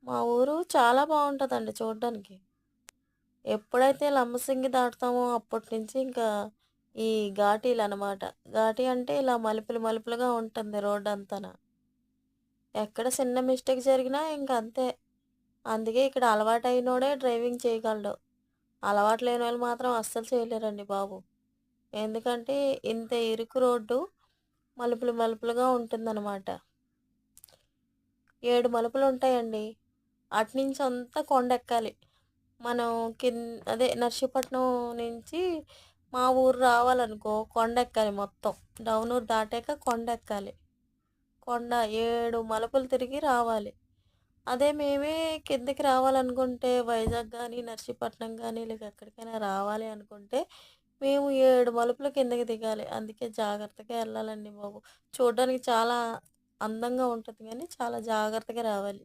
మా ఊరు చాలా బావుంటదండి చూడ్డానికి. ఎప్పుడైతే లంబసింగి దాటుతామో అప్పటినుంచి ఇంకా ఈ ఘాటీలనమాట. ఘాటీ అంటే ఇలా మలుపులు మలుపులుగా ఉంటుంది రోడ్డంతాన. ఎక్కడ చిన్న మిస్టేక్ జరిగినా ఇంక అంతే. అందుకే ఇక్కడ అలవాటయినోడే డ్రైవింగ్ చేయగలడు. అలవాటు లేనోళ్ళు మాత్రం అస్సలు చేయలేరండి బాబు. ఎందుకంటే ఇంత ఇరుకు రోడ్డు మలుపులు మలుపులుగా ఉంటుందనమాట. 7 మలుపులుంటాయండి. అటునుంచంతా కొండెక్కాలి. మనం కిన్ అదే నర్సీపట్నం నుంచి మా ఊరు రావాలనుకో కొండెక్కాలి మొత్తం. డౌనూరు దాటాక కొండెక్కాలి. కొండ 7 మలుపులు తిరిగి రావాలి. అదే మేమే కిందకి రావాలనుకుంటే వైజాగ్ గానీ, నర్సీపట్నం గానీ ఇలాగ ఎక్కడికైనా రావాలి అనుకుంటే మేము 7 మలుపులు కిందకి దిగాలి. అందుకే జాగ్రత్తగా ఎళ్ళాలండి బాబు. చూడ్డానికి చాలా అందంగా ఉంటది గానీ చాలా జాగ్రత్తగా రావాలి.